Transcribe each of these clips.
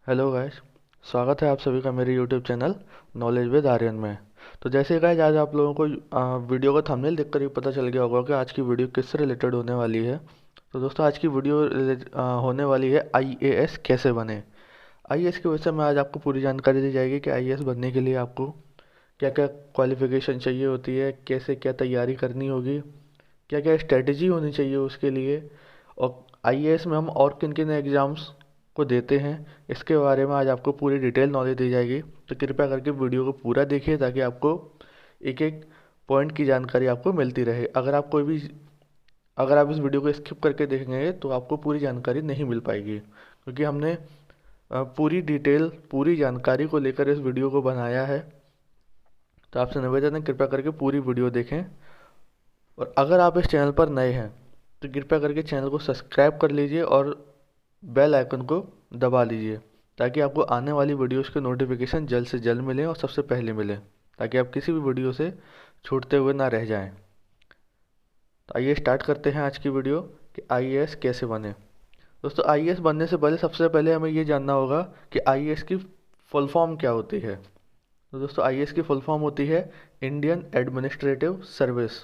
Hello guys. स्वागत है आप सभी का मेरे YouTube channel knowledge with Aryan में। तो जैसे गाइस आज आप लोगों को वीडियो का थंबनेल देखकर ही पता चल गया होगा कि आज की वीडियो किससे रिलेटेड होने वाली है। तो दोस्तों आज की वीडियो होने वाली है आईएएस कैसे बने। आईएएस के विषय में आज आपको पूरी जानकारी दी जाएगी कि आईएएस बनने के लिए आपको क्या क्या क्वालिफिकेशन चाहिए होती है, कैसे क्या तैयारी करनी होगी, क्या क्या स्ट्रेटजी होनी चाहिए उसके लिए, और आईएएस में हम और किन किन एग्ज़ाम्स को देते हैं, इसके बारे में आज आपको पूरी डिटेल नॉलेज दी जाएगी। तो कृपया करके वीडियो को पूरा देखिए ताकि आपको एक एक पॉइंट की जानकारी आपको मिलती रहे। अगर आप इस वीडियो को स्किप करके देखेंगे तो आपको पूरी जानकारी नहीं मिल पाएगी, क्योंकि हमने पूरी डिटेल पूरी जानकारी को लेकर इस वीडियो को बनाया है। तो आपसे निवेदन है कृपया करके पूरी वीडियो देखें। और अगर आप इस चैनल पर नए हैं तो कृपया करके चैनल को सब्सक्राइब कर लीजिए और बेल आइकन को दबा लीजिए ताकि आपको आने वाली वीडियोस के नोटिफिकेशन जल्द से जल्द मिलें और सबसे पहले मिलें, ताकि आप किसी भी वीडियो से छूटते हुए ना रह जाएं। तो आइए स्टार्ट करते हैं आज की वीडियो कि आईएएस कैसे बने। दोस्तों आईएएस बनने से पहले सबसे पहले हमें ये जानना होगा कि आईएएस की फुल फॉर्म क्या होती है। तो दोस्तों आईएएस की फुल फॉर्म होती है इंडियन एडमिनिस्ट्रेटिव सर्विस,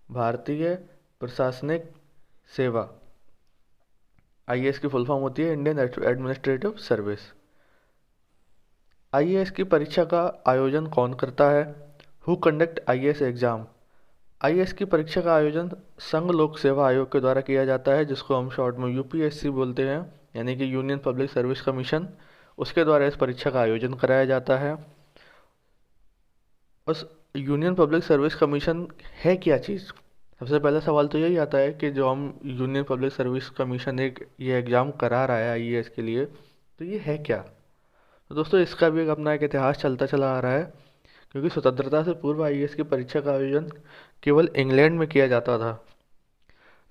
भारतीय प्रशासनिक सेवा। आईएएस की फुल फॉर्म होती है इंडियन एडमिनिस्ट्रेटिव सर्विस। आईएएस की परीक्षा का आयोजन कौन करता है? Who conduct IAS exam? IAS की परीक्षा का आयोजन संघ लोक सेवा आयोग के द्वारा किया जाता है, जिसको हम शॉर्ट में यूपीएससी बोलते हैं, यानी कि यूनियन पब्लिक सर्विस कमीशन। उसके द्वारा इस परीक्षा का आयोजन कराया जाता है। उस यूनियन पब्लिक सर्विस कमीशन है क्या चीज़? सबसे पहला सवाल तो यही आता है कि जो हम यूनियन पब्लिक सर्विस कमीशन एक ये एग्ज़ाम करा रहा है आईएएस के लिए, तो ये है क्या? तो दोस्तों इसका भी एक अपना एक इतिहास चलता चला आ रहा है, क्योंकि स्वतंत्रता से पूर्व आईएएस की परीक्षा का आयोजन केवल इंग्लैंड में किया जाता था।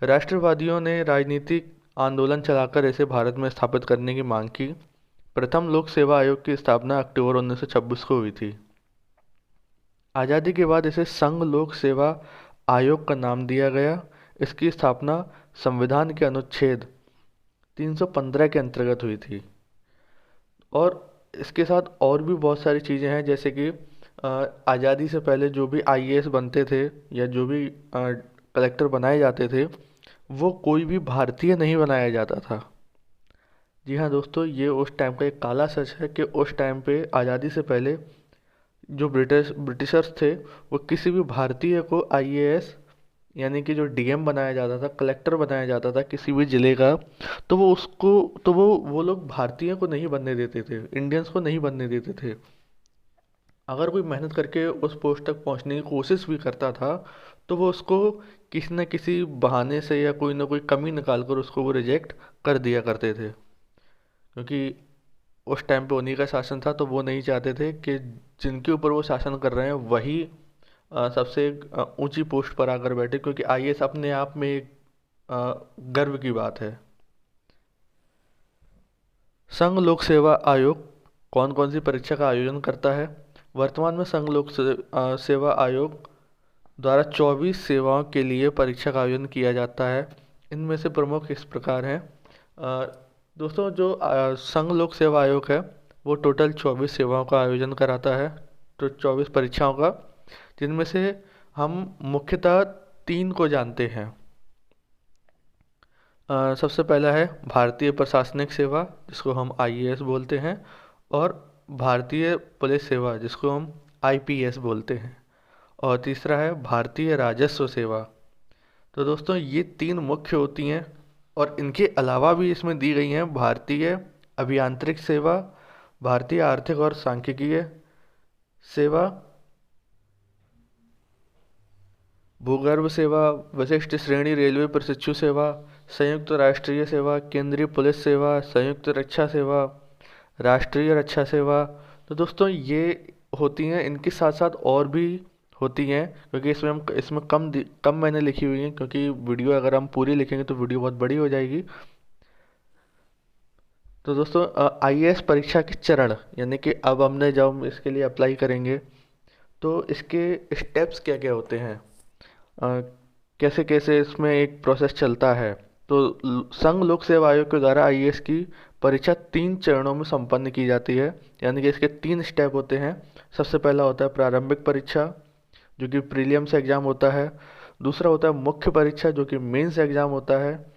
राष्ट्रवादियों ने राजनीतिक आंदोलन चलाकर इसे भारत में स्थापित करने की मांग की। प्रथम लोक सेवा आयोग की स्थापना अक्टूबर 1926 को हुई थी। आज़ादी के बाद इसे संघ लोक सेवा आयोग का नाम दिया गया। इसकी स्थापना संविधान के अनुच्छेद 315 के अंतर्गत हुई थी। और इसके साथ और भी बहुत सारी चीज़ें हैं, जैसे कि आज़ादी से पहले जो भी आईएएस बनते थे या जो भी कलेक्टर बनाए जाते थे, वो कोई भी भारतीय नहीं बनाया जाता था। जी हाँ दोस्तों, ये उस टाइम का एक काला सच है कि उस टाइम पे आज़ादी से पहले जो ब्रिटिशर्स थे वो किसी भी भारतीय को आईएएस यानी कि जो डीएम बनाया जाता था, कलेक्टर बनाया जाता था किसी भी ज़िले का, तो वो लोग भारतीय को नहीं बनने देते थे, इंडियंस को नहीं बनने देते थे। अगर कोई मेहनत करके उस पोस्ट तक पहुंचने की कोशिश भी करता था तो वो उसको किसी न किसी बहाने से या कोई ना कोई कमी निकाल कर उसको वो रिजेक्ट कर दिया करते थे, क्योंकि उस टाइम पे उन्हीं का शासन था। तो वो नहीं चाहते थे कि जिनके ऊपर वो शासन कर रहे हैं वही सबसे ऊंची पोस्ट पर आकर बैठे, क्योंकि आईएएस अपने आप में एक गर्व की बात है। संघ लोक सेवा आयोग कौन कौन सी परीक्षा का आयोजन करता है? वर्तमान में संघ सेवा आयोग द्वारा 24 सेवाओं के लिए परीक्षा का आयोजन किया जाता है। इनमें से प्रमुख इस प्रकार हैं। दोस्तों जो संघ लोक सेवा आयोग है वो टोटल 24 सेवाओं का आयोजन कराता है, तो 24 परीक्षाओं का, जिनमें से हम मुख्यतः 3 को जानते हैं। सबसे पहला है भारतीय प्रशासनिक सेवा, जिसको हम आईएएस बोलते हैं, और भारतीय पुलिस सेवा, जिसको हम आईपीएस बोलते हैं, और तीसरा है भारतीय राजस्व सेवा। तो दोस्तों ये 3 मुख्य होती हैं, और इनके अलावा भी इसमें दी गई हैं भारतीय अभियांत्रिक सेवा, भारतीय आर्थिक और सांख्यिकीय सेवा, भूगर्भ सेवा, विशिष्ट श्रेणी रेलवे प्रशिक्षु सेवा, संयुक्त राष्ट्रीय सेवा, केंद्रीय पुलिस सेवा, संयुक्त रक्षा सेवा, राष्ट्रीय रक्षा सेवा। तो दोस्तों ये होती हैं, इनके साथ साथ और भी होती हैं, क्योंकि इसमें कम मैंने लिखी हुई हैं, क्योंकि वीडियो अगर हम पूरी लिखेंगे तो वीडियो बहुत बड़ी हो जाएगी। तो दोस्तों आईएएस परीक्षा के चरण, यानी कि अब हमने जब हम इसके लिए अप्लाई करेंगे तो इसके स्टेप्स क्या क्या होते हैं, कैसे कैसे इसमें एक प्रोसेस चलता है। तो संघ लोक सेवा आयोग के द्वारा आईएएस की परीक्षा 3 चरणों में संपन्न की जाती है, यानी कि इसके 3 स्टेप होते हैं। सबसे पहला होता है प्रारंभिक परीक्षा, जो कि प्रीलिम्स एग्जाम होता है। दूसरा होता है मुख्य परीक्षा, जो कि मेंस एग्जाम होता है।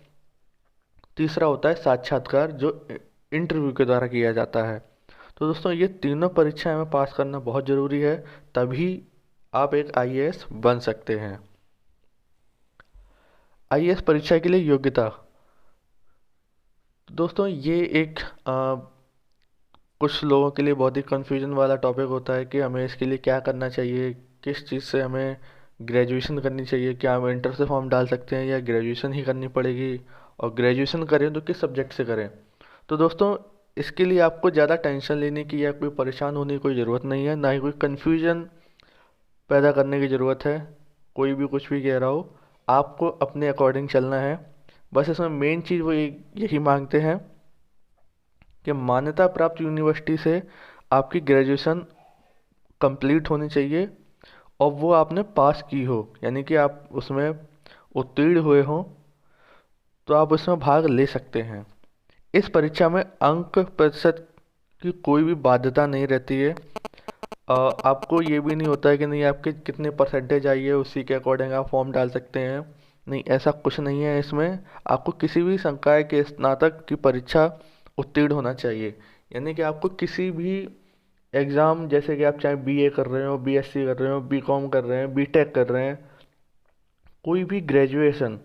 तीसरा होता है साक्षात्कार, जो इंटरव्यू के द्वारा किया जाता है। तो दोस्तों ये तीनों परीक्षाएं में पास करना बहुत ज़रूरी है, तभी आप एक आईएएस बन सकते हैं। आईएएस परीक्षा के लिए योग्यता, दोस्तों ये एक कुछ लोगों के लिए बहुत ही कन्फ्यूजन वाला टॉपिक होता है कि हमें इसके लिए क्या करना चाहिए, किस चीज़ से हमें ग्रेजुएशन करनी चाहिए, क्या हम इंटर से फॉर्म डाल सकते हैं या ग्रेजुएशन ही करनी पड़ेगी, और ग्रेजुएशन करें तो किस सब्जेक्ट से करें। तो दोस्तों इसके लिए आपको ज़्यादा टेंशन लेने की या कोई परेशान होने की कोई ज़रूरत नहीं है, ना ही कोई कन्फ्यूजन पैदा करने की ज़रूरत है। कोई भी कुछ भी कह रहा हो, आपको अपने अकॉर्डिंग चलना है। बस इसमें मेन चीज़ वो यही मांगते हैं कि मान्यता प्राप्त यूनिवर्सिटी से आपकी ग्रेजुएशन कंप्लीट होनी चाहिए और वो आपने पास की हो, यानी कि आप उसमें उत्तीर्ण हुए हों, तो आप उसमें भाग ले सकते हैं। इस परीक्षा में अंक प्रतिशत की कोई भी बाध्यता नहीं रहती है। आपको ये भी नहीं होता है कि नहीं आपके कितने परसेंटेज आई है उसी के अकॉर्डिंग आप फॉर्म डाल सकते हैं। नहीं, ऐसा कुछ नहीं है इसमें। आपको किसी भी संकाय के स्नातक की परीक्षा उत्तीर्ण होना चाहिए, यानी कि आपको किसी भी एग्ज़ाम, जैसे कि आप चाहे बीए कर रहे हो, बीएससी कर रहे हो, बीकॉम कर रहे हैं, बीटेक कर रहे हैं, कोई भी ग्रेजुएशन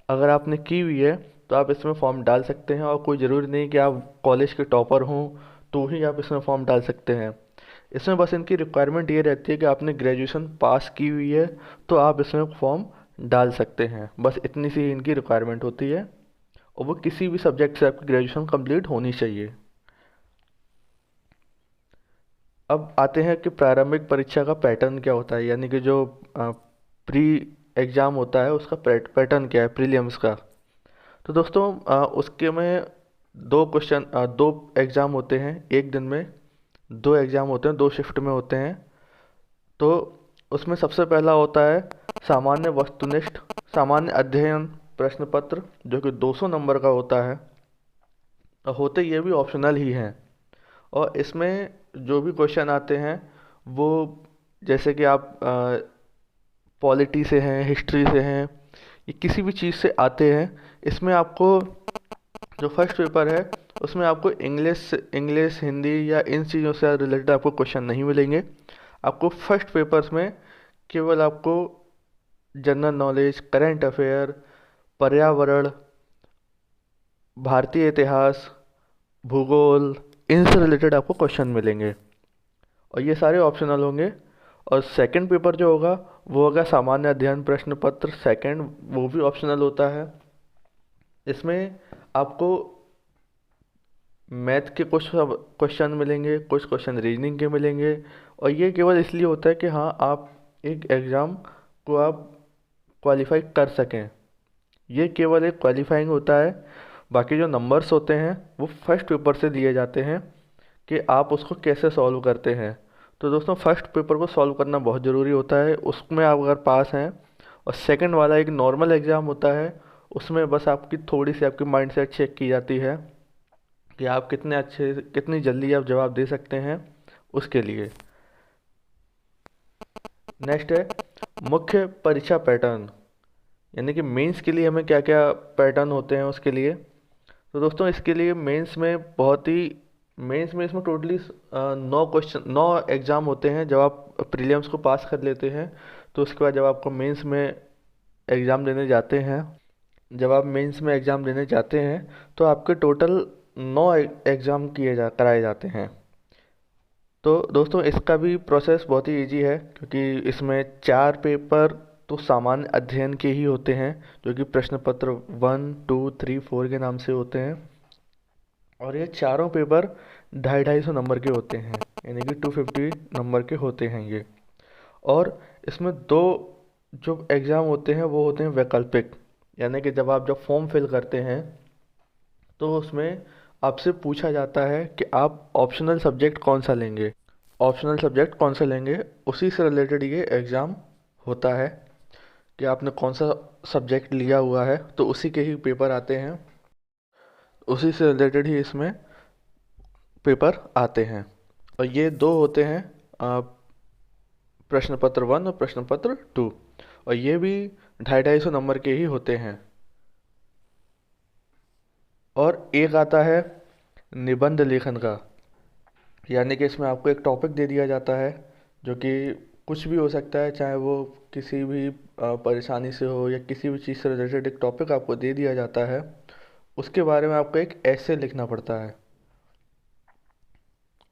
अगर आपने की हुई है तो आप इसमें फॉर्म डाल सकते हैं। और कोई ज़रूरी नहीं कि आप कॉलेज के टॉपर हों तो ही आप इसमें फॉर्म डाल सकते हैं। इसमें बस इनकी रिक्वायरमेंट ये रहती है कि आपने ग्रेजुएशन पास की हुई है तो आप इसमें फॉर्म डाल सकते हैं। बस इतनी सी इनकी रिक्वायरमेंट होती है, और वो किसी भी सब्जेक्ट से आपकी ग्रेजुएशन कंप्लीट होनी चाहिए। अब आते हैं कि प्रारंभिक परीक्षा का पैटर्न क्या होता है, यानी कि जो प्री एग्ज़ाम होता है उसका पैटर्न क्या है प्रीलिम्स का। तो दोस्तों उसके में दो एग्ज़ाम होते हैं एक दिन में। दो एग्ज़ाम होते हैं, दो शिफ्ट में होते हैं। तो उसमें सबसे पहला होता है सामान्य वस्तुनिष्ठ सामान्य अध्ययन प्रश्न पत्र, जो कि 200 नंबर का होता है, और होते ये भी ऑप्शनल ही हैं। और इसमें जो भी क्वेश्चन आते हैं वो, जैसे कि आप पॉलिटी से हैं, हिस्ट्री से हैं, ये किसी भी चीज़ से आते हैं। इसमें आपको जो फर्स्ट पेपर है उसमें आपको इंग्लिश हिंदी या इन चीज़ों से रिलेटेड आपको क्वेश्चन नहीं मिलेंगे। आपको फर्स्ट पेपर्स में केवल आपको जनरल नॉलेज, करंट अफेयर, पर्यावरण, भारतीय इतिहास, भूगोल, इनसे रिलेटेड आपको क्वेश्चन मिलेंगे, और ये सारे ऑप्शनल होंगे। और सेकंड पेपर जो होगा वो होगा सामान्य अध्ययन प्रश्न पत्र सेकंड, वो भी ऑप्शनल होता है। इसमें आपको मैथ के कुछ क्वेश्चन मिलेंगे, कुछ क्वेश्चन रीजनिंग के मिलेंगे, और ये केवल इसलिए होता है कि हाँ आप एक एग्ज़ाम को आप क्वालिफाई कर सकें। ये केवल एक क्वालिफाइंग होता है। बाकी जो नंबर्स होते हैं वो फर्स्ट पेपर से दिए जाते हैं कि आप उसको कैसे सॉल्व करते हैं। तो दोस्तों फर्स्ट पेपर को सॉल्व करना बहुत ज़रूरी होता है, उसमें आप अगर पास हैं। और सेकंड वाला एक नॉर्मल एग्ज़ाम होता है, उसमें बस आपकी थोड़ी सी आपकी माइंडसेट चेक की जाती है कि आप कितनी जल्दी आप जवाब दे सकते हैं उसके लिए। नेक्स्ट है मुख्य परीक्षा पैटर्न, यानी कि मेंस के लिए हमें क्या क्या पैटर्न होते हैं उसके लिए। तो दोस्तों इसके लिए मेंस में इसमें टोटली 9 एग्ज़ाम होते हैं। जब आप प्रीलिम्स को पास कर लेते हैं तो उसके बाद जब आपको मेंस में एग्ज़ाम देने जाते हैं तो आपके टोटल 9 एग्ज़ाम कराए जाते हैं। तो दोस्तों इसका भी प्रोसेस बहुत ही इजी है, क्योंकि इसमें 4 पेपर तो सामान्य अध्ययन के ही होते हैं, जो कि प्रश्न पत्र 1, 2, 3, 4 के नाम से होते हैं। और ये चारों पेपर 250 नंबर के होते हैं, यानी कि 250 नंबर के होते हैं ये। और इसमें दो जो एग्ज़ाम होते हैं वो होते हैं वैकल्पिक, यानी कि जब फॉर्म फिल करते हैं तो उसमें आपसे पूछा जाता है कि आप ऑप्शनल सब्जेक्ट कौन सा लेंगे। उसी से रिलेटेड ये एग्ज़ाम होता है कि आपने कौन सा सब्जेक्ट लिया हुआ है तो उसी के ही पेपर आते हैं, उसी से रिलेटेड ही इसमें पेपर आते हैं। और ये दो होते हैं, प्रश्न पत्र 1 और प्रश्न पत्र 2, और ये भी 250-250 नंबर के ही होते हैं। और एक आता है निबंध लेखन का, यानी कि इसमें आपको एक टॉपिक दे दिया जाता है जो कि कुछ भी हो सकता है, चाहे वो किसी भी परेशानी से हो या किसी भी चीज़ से रिलेटेड एक टॉपिक आपको दे दिया जाता है, उसके बारे में आपको एक ऐसे लिखना पड़ता है।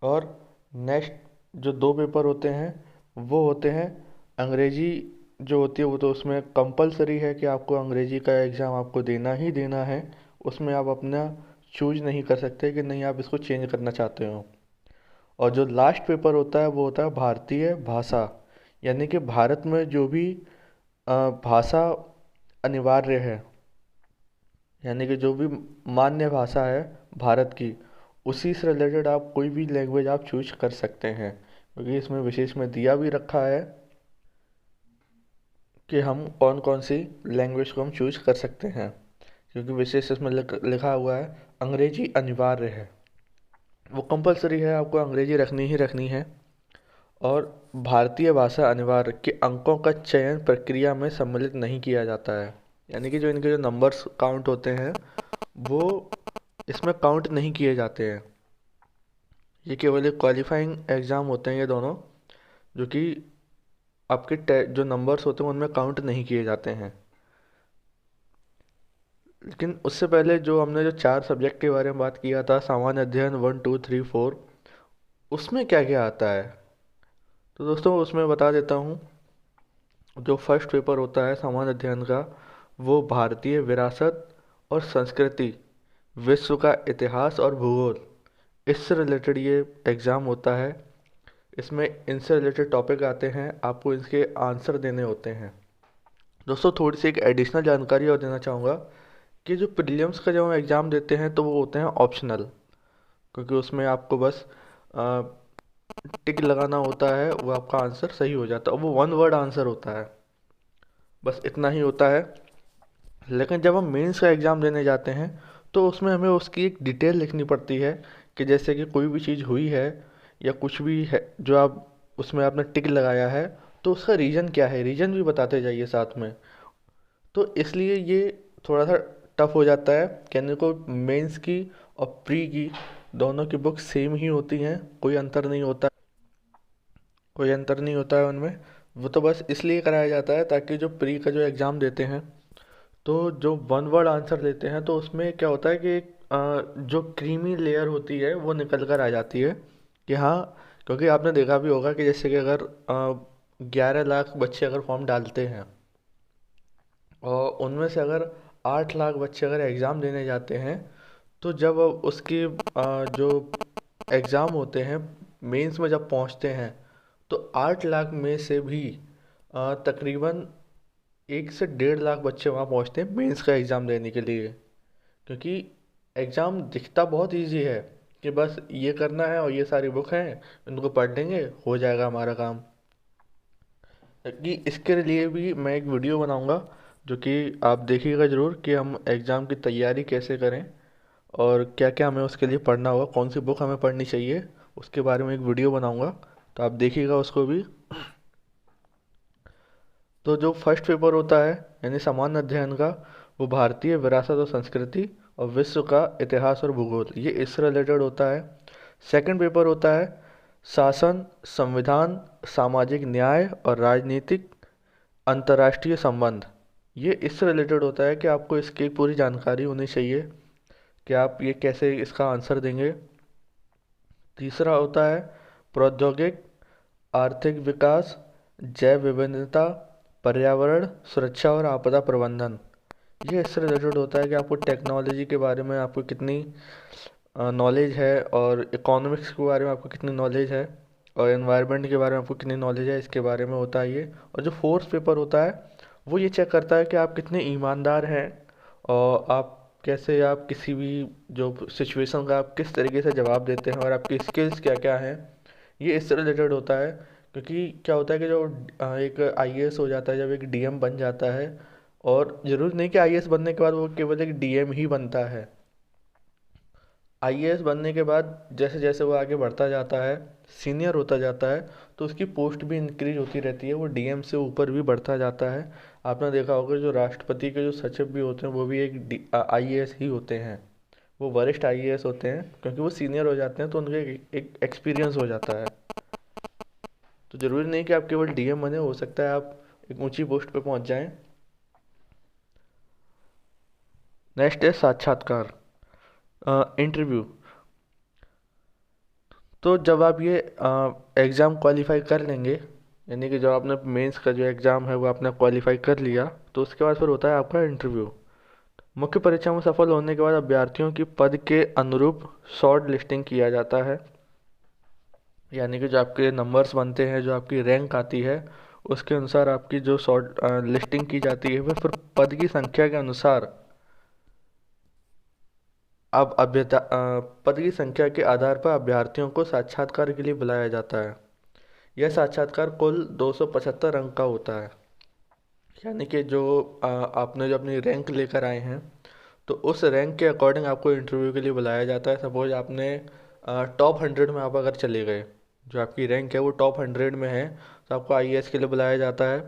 और नेक्स्ट जो दो पेपर होते हैं वो होते हैं अंग्रेजी जो होती है, वो तो उसमें कंपलसरी है कि आपको अंग्रेजी का एग्ज़ाम आपको देना ही देना है, उसमें आप अपना चूज नहीं कर सकते कि नहीं आप इसको चेंज करना चाहते हो। और जो लास्ट पेपर होता है वो होता है भारतीय भाषा, यानी कि भारत में जो भी भाषा अनिवार्य है, यानी कि जो भी मान्य भाषा है भारत की, उसी से रिलेटेड आप कोई भी लैंग्वेज आप चूज कर सकते हैं, क्योंकि इसमें विशेष में दिया भी रखा है कि हम कौन कौन सी लैंग्वेज को हम चूज कर सकते हैं, क्योंकि विशेष इसमें लिखा हुआ है अंग्रेजी अनिवार्य है, वो कंपलसरी है, आपको अंग्रेजी रखनी ही रखनी है। और भारतीय भाषा अनिवार्य के अंकों का चयन प्रक्रिया में सम्मिलित नहीं किया जाता है, यानी कि जो इनके जो नंबर्स काउंट होते हैं वो इसमें काउंट नहीं किए जाते हैं। ये केवल एक क्वालिफाइंग एग्ज़ाम होते हैं ये दोनों, जो कि आपके जो नंबर्स होते हैं उनमें काउंट नहीं किए जाते हैं। लेकिन उससे पहले जो हमने जो 4 सब्जेक्ट के बारे में बात किया था, सामान्य अध्ययन 1 2 3 4, उसमें क्या क्या आता है, तो दोस्तों उसमें बता देता हूँ। जो फर्स्ट पेपर होता है सामान्य अध्ययन का, वो भारतीय विरासत और संस्कृति, विश्व का इतिहास और भूगोल, इससे रिलेटेड ये एग्ज़ाम होता है। इसमें इनसे रिलेटेड टॉपिक आते हैं, आपको इसके आंसर देने होते हैं। दोस्तों थोड़ी सी एक एडिशनल जानकारी और देना चाहूँगा कि जो प्रीलिम्स का जब हम एग्ज़ाम देते हैं तो वो होते हैं ऑप्शनल, क्योंकि उसमें आपको बस टिक लगाना होता है, वो आपका आंसर सही हो जाता है, वो 1 वर्ड आंसर होता है, बस इतना ही होता है। लेकिन जब हम मेंस का एग्ज़ाम देने जाते हैं तो उसमें हमें उसकी एक डिटेल लिखनी पड़ती है, कि जैसे कि कोई भी चीज़ हुई है या कुछ भी है जो आप उसमें आपने टिक लगाया है, तो उसका रीज़न क्या है, रीज़न भी बताते जाइए साथ में। तो इसलिए ये थोड़ा सा टफ हो जाता है, कहने को मेंस की और प्री की दोनों की बुक सेम ही होती हैं, कोई अंतर नहीं होता, कोई अंतर नहीं होता है उनमें। वो तो बस इसलिए कराया जाता है ताकि जो प्री का जो एग्ज़ाम देते हैं तो जो 1 वर्ड आंसर देते हैं तो उसमें क्या होता है कि जो क्रीमी लेयर होती है वो निकल कर आ जाती है, कि हाँ, क्योंकि आपने देखा भी होगा कि जैसे कि अगर 11 लाख बच्चे अगर फॉर्म डालते हैं और उनमें से अगर 8 लाख बच्चे अगर एग्ज़ाम देने जाते हैं, तो जब उसकी जो एग्ज़ाम होते हैं मेंस में जब पहुंचते हैं, तो 8 लाख में से भी तकरीबन 1 से 1.5 लाख बच्चे वहाँ पहुँचते हैं मेंस का एग्ज़ाम देने के लिए, क्योंकि एग्ज़ाम दिखता बहुत इजी है कि बस ये करना है और ये सारी बुक हैं, इनको पढ़ लेंगे हो जाएगा हमारा काम। कि इसके लिए भी मैं एक वीडियो बनाऊंगा जो कि आप देखिएगा ज़रूर, कि हम एग्ज़ाम की तैयारी कैसे करें और क्या क्या हमें उसके लिए पढ़ना होगा, कौन सी बुक हमें पढ़नी चाहिए, उसके बारे में एक वीडियो बनाऊंगा, तो आप देखिएगा उसको भी। तो जो फर्स्ट पेपर होता है यानी सामान्य अध्ययन का, वो भारतीय विरासत और संस्कृति और विश्व का इतिहास और भूगोल, ये इससे रिलेटेड होता है। सेकंड पेपर होता है शासन, संविधान, सामाजिक न्याय और राजनीतिक अंतर्राष्ट्रीय संबंध, ये इससे रिलेटेड होता है कि आपको इसकी पूरी जानकारी होनी चाहिए कि आप ये कैसे इसका आंसर देंगे। तीसरा होता है प्रौद्योगिक, आर्थिक विकास, जैव विविधता, पर्यावरण सुरक्षा और आपदा प्रबंधन, ये इससे रिलेटेड होता है कि आपको टेक्नोलॉजी के बारे में आपको कितनी नॉलेज है, और इकोनॉमिक्स के बारे में आपको कितनी नॉलेज है, और एनवायरनमेंट के बारे में आपको कितनी नॉलेज है, इसके बारे में होता है ये। और जो फोर्थ पेपर होता है वो ये चेक करता है कि आप कितने ईमानदार हैं, और आप कैसे आप किसी भी जो सिचुएशन का आप किस तरीके से जवाब देते हैं, और आपकी स्किल्स क्या क्या हैं, ये इससे रिलेटेड होता है। क्योंकि क्या होता है कि जो एक आईएएस हो जाता है, जब एक डीएम बन जाता है और ज़रूरी नहीं कि आईएएस बनने के बाद वो केवल एक डीएम ही बनता है। आईएएस बनने के बाद जैसे जैसे वो आगे बढ़ता जाता है, सीनियर होता जाता है, तो उसकी पोस्ट भी इंक्रीज होती रहती है, वो डीएम से ऊपर भी बढ़ता जाता है। आपने देखा होगा जो राष्ट्रपति के जो सचिव भी होते हैं वो भी एक आईएएस ही होते हैं। वो वरिष्ठ आईएएस होते हैं क्योंकि वो सीनियर हो जाते हैं तो उनके एक एक्सपीरियंस हो जाता है। तो ज़रूरी नहीं कि आप केवल डीएम बने, हो सकता है आप एक ऊंची पोस्ट पे पहुंच जाएं। नेक्स्ट है साक्षात्कार, इंटरव्यू। तो जब आप ये एग्ज़ाम क्वालिफाई कर लेंगे, यानी कि जब आपने मेंस का जो एग्ज़ाम है वो आपने क्वालिफाई कर लिया, तो उसके बाद फिर होता है आपका इंटरव्यू। मुख्य परीक्षा में सफल होने के बाद अभ्यर्थियों की पद के अनुरूप शॉर्ट लिस्टिंग किया जाता है, यानी कि जो आपके नंबर्स बनते हैं, जो आपकी रैंक आती है, उसके अनुसार आपकी जो शॉर्ट लिस्टिंग की जाती है वह फिर पद की संख्या के अनुसार अब पद की संख्या के आधार पर अभ्यर्थियों को साक्षात्कार के लिए बुलाया जाता है। यह साक्षात्कार कुल 275 अंक का होता है, यानी कि जो आपने जो अपनी रैंक लेकर आए हैं तो उस रैंक के अकॉर्डिंग आपको इंटरव्यू के लिए बुलाया जाता है। सपोज आपने टॉप 100 में आप अगर चले गए, जो आपकी रैंक है वो टॉप 100 में है, तो आपको आईएएस के लिए बुलाया जाता है।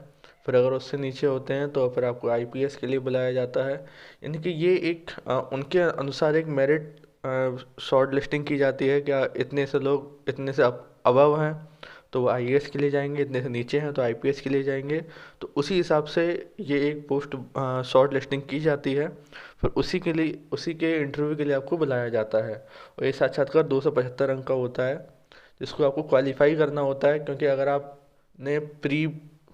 फिर अगर उससे नीचे होते हैं तो फिर आपको आईपीएस के लिए बुलाया जाता है। यानी कि ये एक उनके अनुसार एक मेरिट शॉर्ट लिस्टिंग की जाती है, क्या इतने से लोग इतने से अबव हैं तो वो आईएएस के लिए जाएंगे, इतने से नीचे हैं तो आईपीएस के लिए जाएंगे। तो उसी हिसाब से ये एक पोस्ट शॉर्ट लिस्टिंग की जाती है, फिर उसी के लिए उसी के इंटरव्यू के लिए आपको बुलाया जाता है। और ये साक्षात्कार 275 अंक का होता है, जिसको आपको क्वालिफाई करना होता है, क्योंकि अगर आपने प्री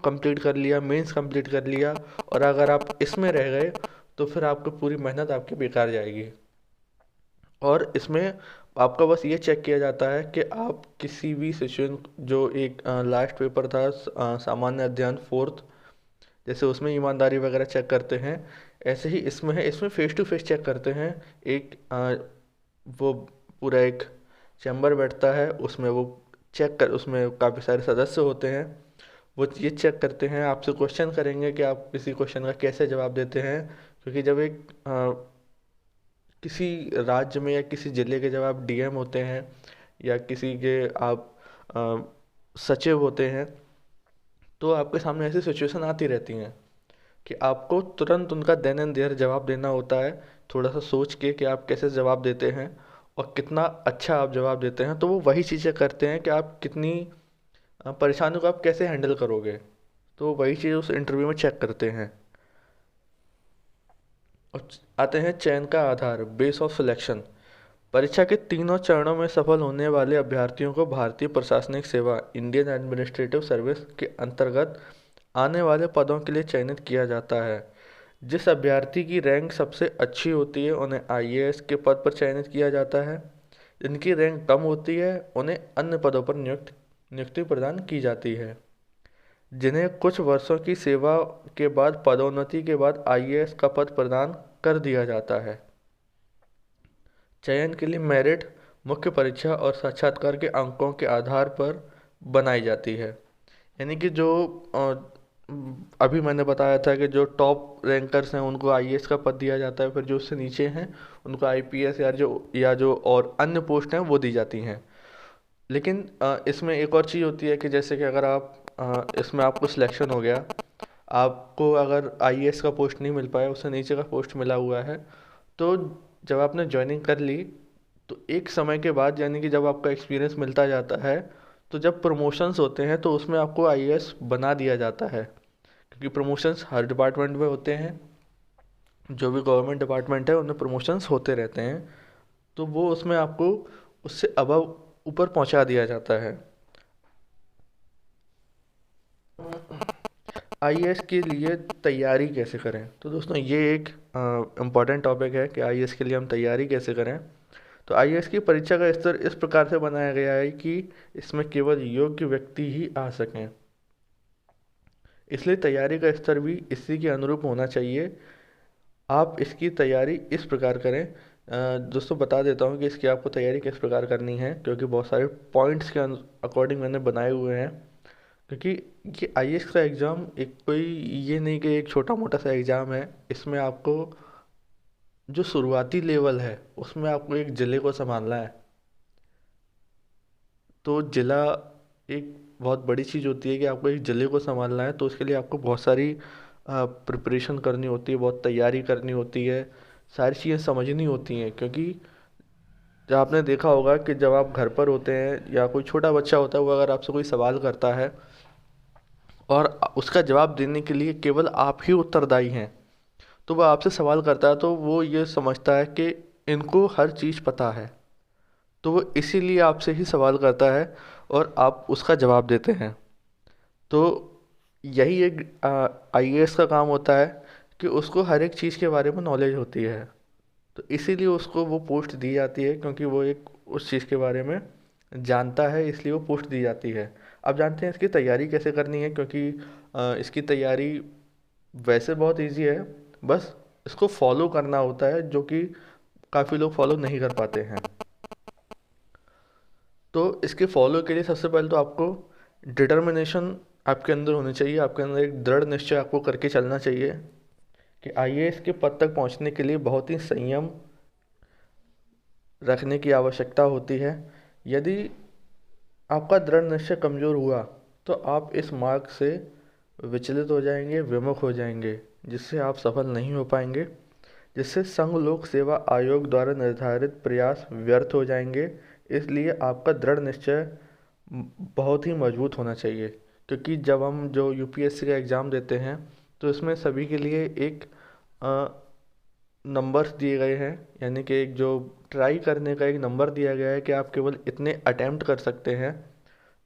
कंप्लीट कर लिया, मेंस कंप्लीट कर लिया और अगर आप इसमें रह गए तो फिर आपकी पूरी मेहनत आपकी बेकार जाएगी। और इसमें आपका बस ये चेक किया जाता है कि आप किसी भी सिचुएशन, जो एक लास्ट पेपर था सामान्य अध्ययन फोर्थ, जैसे उसमें ईमानदारी वगैरह चेक करते हैं, ऐसे ही इसमें है, इसमें फेस टू फेस चेक करते हैं। एक वो पूरा एक चैम्बर बैठता है, उसमें वो चेक कर, उसमें काफ़ी सारे सदस्य होते हैं, वो ये चेक करते हैं, आपसे क्वेश्चन करेंगे कि आप किसी क्वेश्चन का कैसे जवाब देते हैं। क्योंकि जब एक किसी राज्य में या किसी ज़िले के जब आप डीएम होते हैं या किसी के आप सचिव होते हैं, तो आपके सामने ऐसी सिचुएशन आती रहती हैं कि आपको तुरंत उनका देन एंड देयर जवाब देना होता है, थोड़ा सा सोच के कि आप कैसे जवाब देते हैं और कितना अच्छा आप जवाब देते हैं। तो वो वही चीज़ें करते हैं कि आप कितनी परेशानियों को आप कैसे हैंडल करोगे, तो वही चीज़ उस इंटरव्यू में चेक करते हैं। और आते हैं चयन का आधार, बेस ऑफ सिलेक्शन। परीक्षा के तीनों चरणों में सफल होने वाले अभ्यर्थियों को भारतीय प्रशासनिक सेवा इंडियन एडमिनिस्ट्रेटिव सर्विस के अंतर्गत आने वाले पदों के लिए चयनित किया जाता है। जिस अभ्यर्थी की रैंक सबसे अच्छी होती है उन्हें आईएएस के पद पर चयनित किया जाता है। जिनकी रैंक कम होती है उन्हें अन्य पदों पर नियुक्ति प्रदान की जाती है। जिन्हें कुछ वर्षों की सेवा के बाद पदोन्नति के बाद आईएएस का पद प्रदान कर दिया जाता है। चयन के लिए मेरिट मुख्य परीक्षा और साक्षात्कार के अंकों के आधार पर बनाई जाती है। यानी कि जो अभी मैंने बताया था कि जो टॉप रैंकर्स हैं उनको आईएएस का पद दिया जाता है, फिर जो उससे नीचे हैं उनको आईपीएस या जो और अन्य पोस्ट हैं वो दी जाती हैं। लेकिन इसमें एक और चीज़ होती है कि जैसे कि अगर आप इसमें आपको सिलेक्शन हो गया, आपको अगर आईएएस का पोस्ट नहीं मिल पाया, उससे नीचे का पोस्ट मिला हुआ है, तो जब आपने ज्वाइनिंग कर ली तो एक समय के बाद, यानी कि जब आपका एक्सपीरियंस मिलता जाता है, तो जब प्रमोशंस होते हैं तो उसमें आपको आईएएस बना दिया जाता है। क्योंकि प्रमोशंस हर डिपार्टमेंट में होते हैं, जो भी गवर्नमेंट डिपार्टमेंट है उनमें प्रमोशंस होते रहते हैं, तो वो उसमें आपको उससे अबव ऊपर पहुंचा दिया जाता है। आईएएस के लिए तैयारी कैसे करें, तो दोस्तों ये एक इम्पॉर्टेंट टॉपिक है कि आईएएस के लिए हम तैयारी कैसे करें। तो आईएएस की परीक्षा का स्तर इस प्रकार से बनाया गया है कि इसमें केवल योग्य व्यक्ति ही आ सकें, इसलिए तैयारी का स्तर भी इसी के अनुरूप होना चाहिए। आप इसकी तैयारी इस प्रकार करें। दोस्तों बता देता हूँ कि इसकी आपको तैयारी किस प्रकार करनी है, क्योंकि बहुत सारे पॉइंट्स के अकॉर्डिंग मैंने बनाए हुए हैं क्योंकि ये आईएएस का एग्ज़ाम एक कोई ये नहीं कि एक छोटा मोटा सा एग्ज़ाम है। इसमें आपको जो शुरुआती लेवल है उसमें आपको एक ज़िले को संभालना है। तो ज़िला एक बहुत बड़ी चीज़ होती है कि आपको एक ज़िले को संभालना है, तो उसके लिए आपको बहुत सारी प्रिपरेशन करनी होती है, बहुत तैयारी करनी होती है, सारी चीज़ें समझनी होती हैं। क्योंकि जब आपने देखा होगा कि जब आप घर पर होते हैं या कोई छोटा बच्चा होता है, वो अगर आपसे कोई सवाल करता है और उसका जवाब देने के लिए केवल आप ही उत्तरदायी हैं, तो वह आपसे सवाल करता है तो वो ये समझता है कि इनको हर चीज़ पता है, तो वो इसीलिए आपसे ही सवाल करता है और आप उसका जवाब देते हैं। तो यही एक आईएएस का काम होता है कि उसको हर एक चीज़ के बारे में नॉलेज होती है। तो इसीलिए उसको वो पोस्ट दी जाती है, क्योंकि वो एक उस चीज़ के बारे में जानता है, इसलिए वो पोस्ट दी जाती है। अब जानते हैं इसकी तैयारी कैसे करनी है, क्योंकि इसकी तैयारी वैसे बहुत इजी है, बस इसको फॉलो करना होता है, जो कि काफ़ी लोग फॉलो नहीं कर पाते हैं। तो इसके फॉलो के लिए सबसे पहले तो आपको डिटर्मिनेशन आपके अंदर होनी चाहिए, आपके अंदर एक दृढ़ निश्चय आपको करके चलना चाहिए कि आईएएस के पद तक पहुंचने के लिए बहुत ही संयम रखने की आवश्यकता होती है। यदि आपका दृढ़ निश्चय कमज़ोर हुआ तो आप इस मार्ग से विचलित हो जाएंगे, विमुख हो जाएंगे, जिससे आप सफल नहीं हो पाएंगे, जिससे संघ लोक सेवा आयोग द्वारा निर्धारित प्रयास व्यर्थ हो जाएंगे। इसलिए आपका दृढ़ निश्चय बहुत ही मजबूत होना चाहिए। क्योंकि जब हम जो यूपीएससी का एग्ज़ाम देते हैं तो इसमें सभी के लिए एक नंबर्स दिए गए हैं, यानी कि एक जो ट्राई करने का एक नंबर दिया गया है कि आप केवल इतने अटेम्प्ट कर सकते हैं।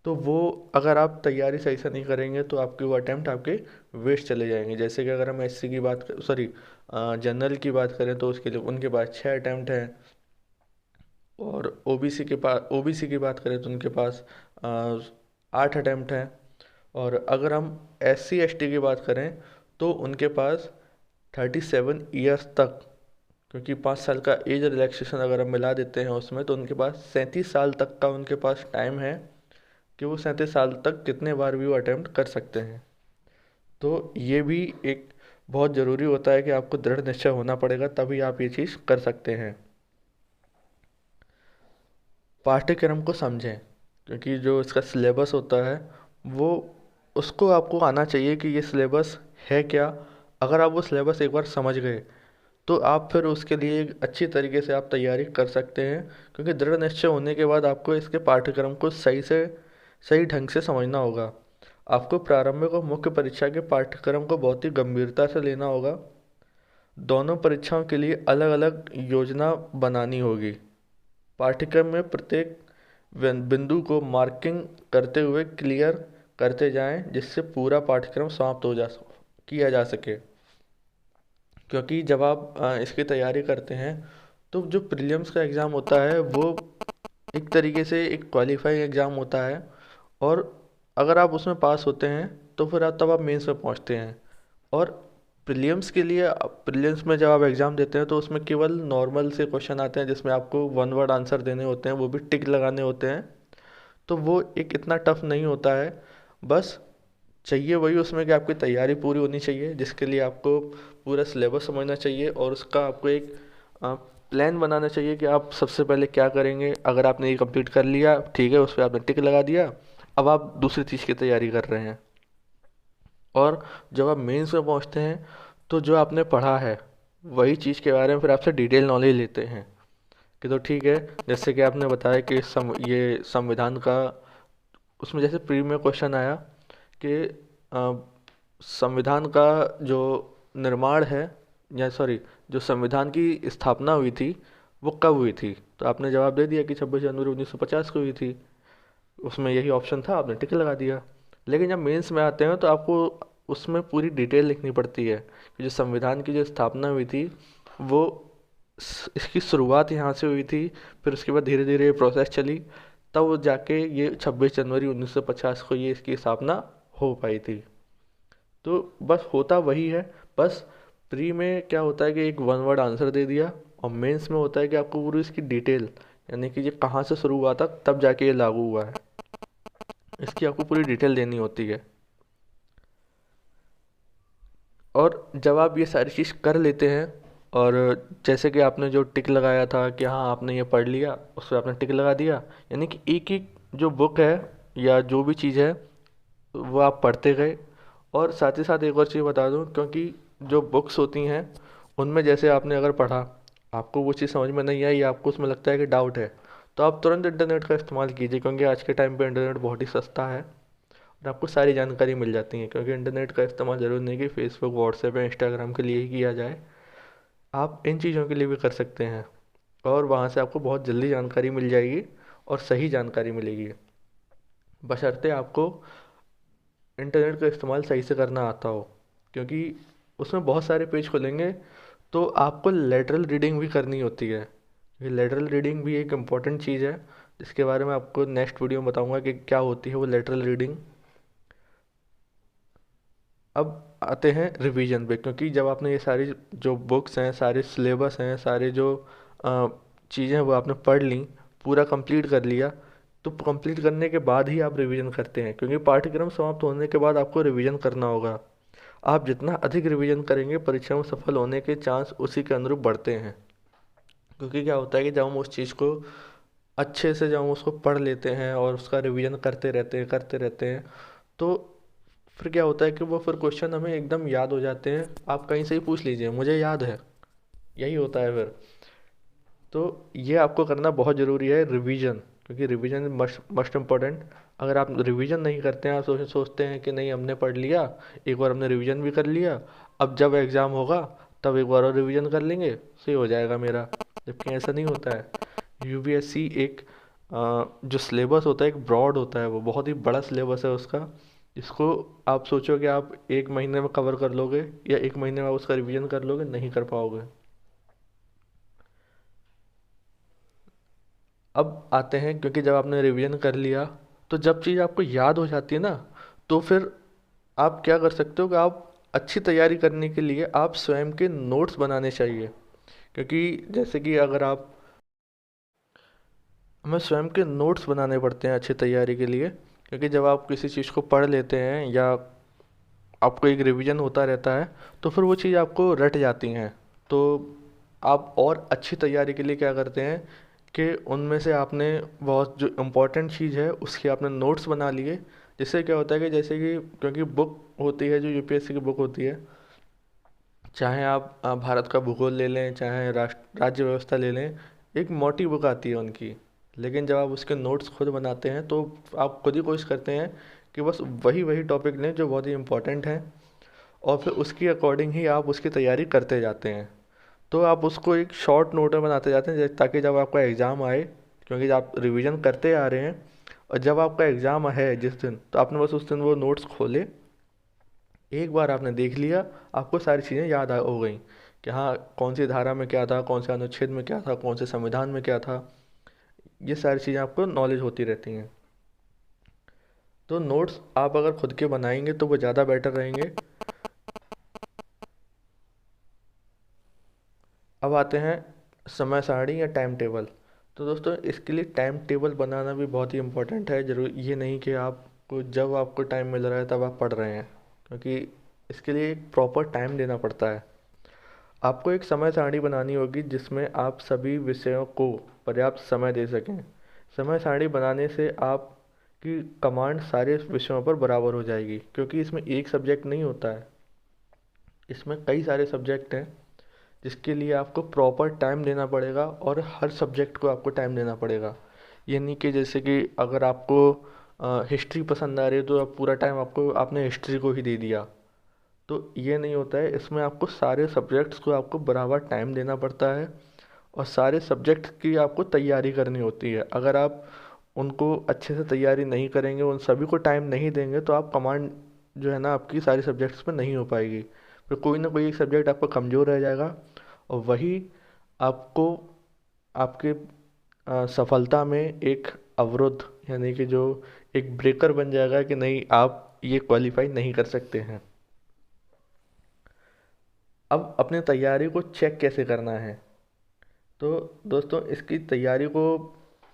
तो वो अगर आप तैयारी सही से नहीं करेंगे तो आपके वो अटेम्प्ट आपके वेस्ट चले जाएंगे। जैसे कि अगर हम एससी की बात सॉरी जनरल की बात करें तो उसके लिए उनके पास 6 अटेम्प्ट हैं, और ओबीसी की बात करें तो उनके पास 8 अटेम्प्ट हैं। और अगर हम एससी एसटी की बात करें तो उनके पास 37 ईयर्स तक, क्योंकि 5 साल का एज रिलैक्सेशन अगर हम मिला देते हैं उसमें, तो उनके पास 37 साल तक का उनके पास टाइम है कि वो 37 साल तक कितने बार भी वो अटेम्प्ट कर सकते हैं। तो ये भी एक बहुत ज़रूरी होता है कि आपको दृढ़ निश्चय होना पड़ेगा, तभी आप ये चीज़ कर सकते हैं। पाठ्यक्रम को समझें, क्योंकि जो इसका सिलेबस होता है वो उसको आपको आना चाहिए कि ये सिलेबस है क्या। अगर आप वो सिलेबस एक बार समझ गए तो आप फिर उसके लिए एक अच्छी तरीके से आप तैयारी कर सकते हैं। क्योंकि दृढ़ निश्चय होने के बाद आपको इसके पाठ्यक्रम को सही ढंग से समझना होगा। आपको प्रारंभिक और मुख्य परीक्षा के पाठ्यक्रम को बहुत ही गंभीरता से लेना होगा। दोनों परीक्षाओं के लिए अलग अलग योजना बनानी होगी। पाठ्यक्रम में प्रत्येक बिंदु को मार्किंग करते हुए क्लियर करते जाएं, जिससे पूरा पाठ्यक्रम समाप्त हो जा किया जा सके। क्योंकि जब आप इसकी तैयारी करते हैं तो जो प्रीलिम्स का एग्ज़ाम होता है वो एक तरीके से एक क्वालिफाइंग एग्ज़ाम होता है, और अगर आप उसमें पास होते हैं तो फिर तब आप मेंस में पहुंचते हैं। और प्रीलिम्स में जब आप एग्ज़ाम देते हैं तो उसमें केवल नॉर्मल से क्वेश्चन आते हैं, जिसमें आपको वन वर्ड आंसर देने होते हैं, वो भी टिक लगाने होते हैं। तो वो एक इतना टफ नहीं होता है। बस चाहिए वही उसमें कि आपकी तैयारी पूरी होनी चाहिए, जिसके लिए आपको पूरा सिलेबस समझना चाहिए और उसका आपको एक प्लान बनाना चाहिए कि आप सबसे पहले क्या करेंगे। अगर आपने ये कंप्लीट कर लिया, ठीक है, उस पर आपने टिक लगा दिया, अब आप दूसरी चीज़ की तैयारी कर रहे हैं। और जब आप मेंस में पहुंचते हैं तो जो आपने पढ़ा है वही चीज़ के बारे में फिर आपसे डिटेल नॉलेज लेते हैं कि तो ठीक है। जैसे कि आपने बताया कि ये संविधान का, उसमें जैसे प्री में क्वेश्चन आया कि संविधान का जो निर्माण है, या सॉरी जो संविधान की स्थापना हुई थी वो कब हुई थी, तो आपने जवाब दे दिया कि 26 जनवरी 1950 को हुई थी। उसमें यही ऑप्शन था, आपने टिक लगा दिया। लेकिन जब मेंस में आते हैं तो आपको उसमें पूरी डिटेल लिखनी पड़ती है कि जो संविधान की जो स्थापना हुई थी वो इसकी शुरुआत यहाँ से हुई थी, फिर उसके बाद धीरे धीरे ये प्रोसेस चली, तब वो जाके ये 26 जनवरी 1950 को ये इसकी स्थापना हो पाई थी। तो बस होता वही है। बस प्री में क्या होता है कि एक वन वर्ड आंसर दे दिया, और मेंस में होता है कि आपको पूरी इसकी डिटेल, यानी कि ये कहाँ से शुरू हुआ था तब जाके ये लागू हुआ है। इसकी आपको पूरी डिटेल देनी होती है। और जब आप ये सारी चीज़ कर लेते हैं, और जैसे कि आपने जो टिक लगाया था कि हाँ आपने ये पढ़ लिया, उस पर आपने टिक लगा दिया, यानी कि एक एक जो बुक है या जो भी चीज़ है वो आप पढ़ते गए। और साथ ही साथ एक और चीज़ बता दूं, क्योंकि जो बुक्स होती हैं उनमें जैसे आपने अगर पढ़ा, आपको वो चीज़ समझ में नहीं आई, आपको उसमें लगता है कि डाउट है, तो आप तुरंत इंटरनेट का इस्तेमाल कीजिए, क्योंकि आज के टाइम पे इंटरनेट बहुत ही सस्ता है और आपको सारी जानकारी मिल जाती है। क्योंकि इंटरनेट का इस्तेमाल ज़रूरी नहीं कि फेसबुक, व्हाट्सएप या इंस्टाग्राम के लिए ही किया जाए, आप इन चीज़ों के लिए भी कर सकते हैं और वहाँ से आपको बहुत जल्दी जानकारी मिल जाएगी और सही जानकारी मिलेगी, बशर्ते आपको इंटरनेट का इस्तेमाल सही से करना आता हो। क्योंकि उसमें बहुत सारे पेज खुलेंगे, तो आपको लेटरल रीडिंग भी करनी होती है। ये लेटरल रीडिंग भी एक इम्पॉर्टेंट चीज़ है, जिसके बारे में आपको नेक्स्ट वीडियो में बताऊंगा कि क्या होती है वो लेटरल रीडिंग। अब आते हैं रिवीजन पे, क्योंकि जब आपने ये सारी जो बुक्स हैं, सारे सिलेबस हैं, सारे जो चीज़ें हैं वो आपने पढ़ ली, पूरा कंप्लीट कर लिया, तो कंप्लीट करने के बाद ही आप रिवीजन करते हैं, क्योंकि पाठ्यक्रम समाप्त होने के बाद आपको रिवीजन करना होगा। आप जितना अधिक रिवीजन करेंगे, परीक्षा में सफल होने के चांस उसी के अनुरूप बढ़ते हैं। क्योंकि क्या होता है कि जब हम उस चीज़ को अच्छे से जब हम उसको पढ़ लेते हैं और उसका रिवीजन करते रहते हैं, तो फिर क्या होता है कि वो फिर क्वेश्चन हमें एकदम याद हो जाते हैं। आप कहीं से ही पूछ लीजिए, मुझे याद है, यही होता है फिर। तो ये आपको करना बहुत ज़रूरी है, रिवीजन, क्योंकि रिवीजन मस्ट मस्ट इम्पॉर्टेंट। अगर आप रिवीजन नहीं करते हैं, आप सोचते हैं कि नहीं हमने पढ़ लिया, एक बार हमने रिवीजन भी कर लिया, अब जब एग्ज़ाम होगा तब एक बार और रिवीजन कर लेंगे, सही हो जाएगा मेरा, जबकि ऐसा नहीं होता है। यूपीएससी एक जो सिलेबस होता है एक ब्रॉड होता है, वो बहुत ही बड़ा सिलेबस है उसका। इसको आप सोचो कि आप एक महीने में कवर कर लोगे या एक महीने में आप उसका रिवीजन कर लोगे, नहीं कर पाओगे। अब आते हैं, क्योंकि जब आपने रिवीजन कर लिया, तो जब चीज़ आपको याद हो जाती है ना, तो फिर आप क्या कर सकते हो कि आप अच्छी तैयारी करने के लिए आप स्वयं के नोट्स बनाने चाहिए। क्योंकि जैसे कि अगर आप हमें स्वयं के नोट्स बनाने पड़ते हैं अच्छी तैयारी के लिए। क्योंकि जब आप किसी चीज़ को पढ़ लेते हैं या आपको एक रिवीजन होता रहता है, तो फिर वो चीज़ आपको रट जाती हैं। तो आप और अच्छी तैयारी के लिए क्या करते हैं कि उनमें से आपने बहुत जो इम्पोर्टेंट चीज़ है उसके आपने नोट्स बना लिए। जिससे क्या होता है कि जैसे कि क्योंकि बुक होती है जो यूपीएससी की बुक होती है, चाहे आप भारत का भूगोल ले लें, चाहे राष्ट्र राज्य व्यवस्था ले लें, एक मोटी बुक आती है उनकी। लेकिन जब आप उसके नोट्स खुद बनाते हैं, तो आप खुद ही कोशिश करते हैं कि बस वही वही टॉपिक लें जो बहुत ही इंपॉर्टेंट हैं, और फिर उसकी अकॉर्डिंग ही आप उसकी तैयारी करते जाते हैं। तो आप उसको एक शॉर्ट नोट में बनाते जाते हैं, ताकि जब आपका एग्ज़ाम आए, क्योंकि जब आप रिवीजन करते आ रहे हैं और जब आपका एग्ज़ाम है जिस दिन, तो आपने बस उस दिन वो नोट्स खोले, एक बार आपने देख लिया, आपको सारी चीज़ें याद हो गई कि हाँ कौन सी धारा में क्या था, कौन से अनुच्छेद में क्या था, कौन से संविधान में क्या था। ये सारी चीज़ें आपको नॉलेज होती रहती हैं। तो नोट्स आप अगर खुद के बनाएंगे तो वो ज़्यादा बेटर रहेंगे। अब आते हैं समय सारणी या टाइम टेबल। तो दोस्तों इसके लिए टाइम टेबल बनाना भी बहुत ही इम्पोर्टेंट है। जरूर ये नहीं कि आपको जब आपको टाइम मिल रहा है तब आप पढ़ रहे हैं, क्योंकि इसके लिए एक प्रॉपर टाइम देना पड़ता है। आपको एक समय सारणी बनानी होगी जिसमें आप सभी विषयों को पर्याप्त समय दे सकें। समय सारणी बनाने से आपकी कमांड सारे विषयों पर बराबर हो जाएगी, क्योंकि इसमें एक सब्जेक्ट नहीं होता है, इसमें कई सारे सब्जेक्ट हैं, जिसके लिए आपको प्रॉपर टाइम देना पड़ेगा और हर सब्जेक्ट को आपको टाइम देना पड़ेगा। ये नहीं कि जैसे कि अगर आपको हिस्ट्री पसंद आ रही है तो आप पूरा टाइम आपको आपने हिस्ट्री को ही दे दिया, तो ये नहीं होता है। इसमें आपको सारे सब्जेक्ट्स को आपको बराबर टाइम देना पड़ता है और सारे सब्जेक्ट की आपको तैयारी करनी होती है। अगर आप उनको अच्छे से तैयारी नहीं करेंगे, उन सभी को टाइम नहीं देंगे, तो आप कमांड जो है ना आपकी सारे सब्जेक्ट्स में नहीं हो पाएगी। फिर कोई ना कोई एक सब्जेक्ट आपका कमज़ोर रह जाएगा और वही आपको आपके सफलता में एक अवरोध, यानी कि जो एक ब्रेकर बन जाएगा कि नहीं आप ये क्वालिफाई नहीं कर सकते हैं। अब अपने तैयारी को चेक कैसे करना है? तो दोस्तों इसकी तैयारी को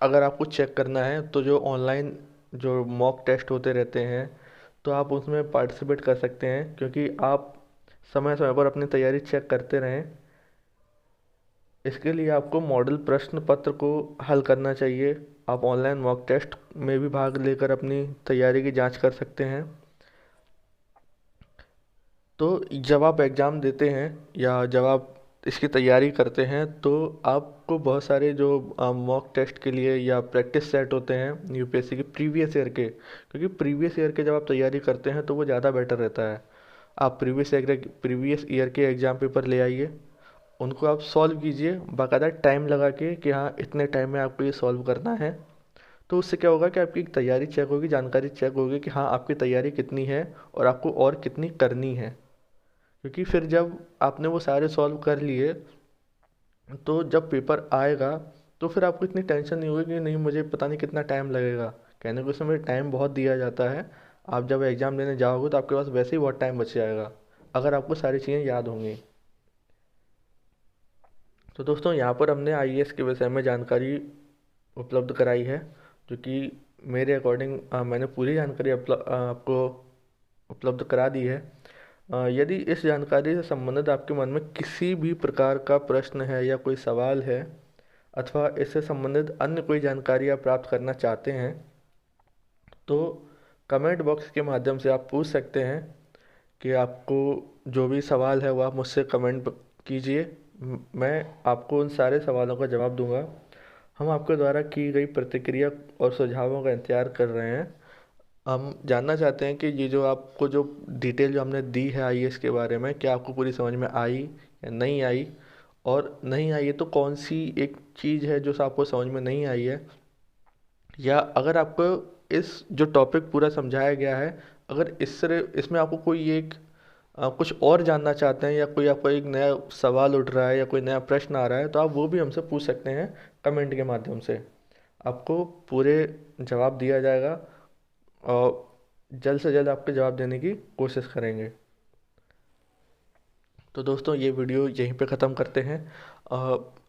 अगर आपको चेक करना है तो जो ऑनलाइन जो मॉक टेस्ट होते रहते हैं, तो आप उसमें पार्टिसिपेट कर सकते हैं, क्योंकि आप समय समय पर अपनी तैयारी चेक करते रहें। इसके लिए आपको मॉडल प्रश्न पत्र को हल करना चाहिए। आप ऑनलाइन मॉक टेस्ट में भी भाग लेकर अपनी तैयारी की जांच कर सकते हैं। तो जब आप एग्ज़ाम देते हैं या जब आप इसकी तैयारी करते हैं, तो आपको बहुत सारे जो मॉक टेस्ट के लिए या प्रैक्टिस सेट होते हैं यूपीएससी के प्रीवियस ईयर के, क्योंकि प्रीवियस ईयर के जब आप तैयारी करते हैं तो वो ज़्यादा बेटर रहता है। आप प्रीवियस ईयर के एग्ज़ाम पेपर ले आइए, उनको आप सॉल्व कीजिए बाकायदा टाइम लगा के कि हाँ इतने टाइम में आपको ये सॉल्व करना है। तो उससे क्या होगा कि आपकी तैयारी चेक होगी, जानकारी चेक होगी कि हाँ आपकी तैयारी कितनी है और आपको और कितनी करनी है। क्योंकि फिर जब आपने वो सारे सॉल्व कर लिए, तो जब पेपर आएगा तो फिर आपको इतनी टेंशन नहीं होगी कि नहीं मुझे पता नहीं कितना टाइम लगेगा। कहने को उसमें टाइम बहुत दिया जाता है। आप जब एग्ज़ाम देने जाओगे तो आपके पास वैसे ही बहुत टाइम बच जाएगा, अगर आपको सारी चीज़ें याद होंगी। तो दोस्तों, यहाँ पर हमने आईएएस के विषय में जानकारी उपलब्ध कराई है, जो कि मेरे अकॉर्डिंग मैंने पूरी जानकारी आपको उपलब्ध करा दी है। यदि इस जानकारी से संबंधित आपके मन में किसी भी प्रकार का प्रश्न है या कोई सवाल है, अथवा इससे संबंधित अन्य कोई जानकारी आप प्राप्त करना चाहते हैं, तो कमेंट बॉक्स के माध्यम से आप पूछ सकते हैं कि आपको जो भी सवाल है वो आप मुझसे कमेंट कीजिए। मैं आपको उन सारे सवालों का जवाब दूंगा। हम आपके द्वारा की गई प्रतिक्रिया और सुझावों का इंतज़ार कर रहे हैं। हम जानना चाहते हैं कि ये जो आपको जो डिटेल जो हमने दी है आईएएस के बारे में, क्या आपको पूरी समझ में आई या नहीं आई, और नहीं आई है तो कौन सी एक चीज़ है जो आपको समझ में नहीं आई है, या अगर आपको इस जो टॉपिक पूरा समझाया गया है, अगर इसमें आपको कोई एक कुछ और जानना चाहते हैं, या कोई आपको एक नया सवाल उठ रहा है या कोई नया प्रश्न आ रहा है, तो आप वो भी हमसे पूछ सकते हैं कमेंट के माध्यम से। आपको पूरे जवाब दिया जाएगा और जल्द से जल्द आपके जवाब देने की कोशिश करेंगे। तो दोस्तों, ये वीडियो यहीं पे ख़त्म करते हैं।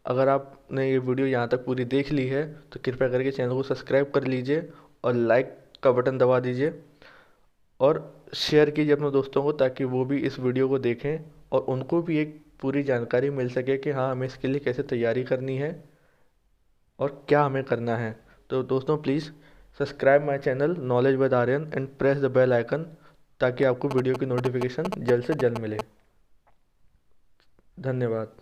अगर आपने ये वीडियो यहाँ तक पूरी देख ली है तो कृपया करके चैनल को सब्सक्राइब कर लीजिए और लाइक का बटन दबा दीजिए, और शेयर कीजिए अपने दोस्तों को, ताकि वो भी इस वीडियो को देखें और उनको भी एक पूरी जानकारी मिल सके कि हाँ हमें इसके लिए कैसे तैयारी करनी है और क्या हमें करना है। तो दोस्तों, please subscribe my channel knowledge with Aryan and press the bell icon, ताकि आपको वीडियो की नोटिफिकेशन जल्द से जल्द मिले। धन्यवाद।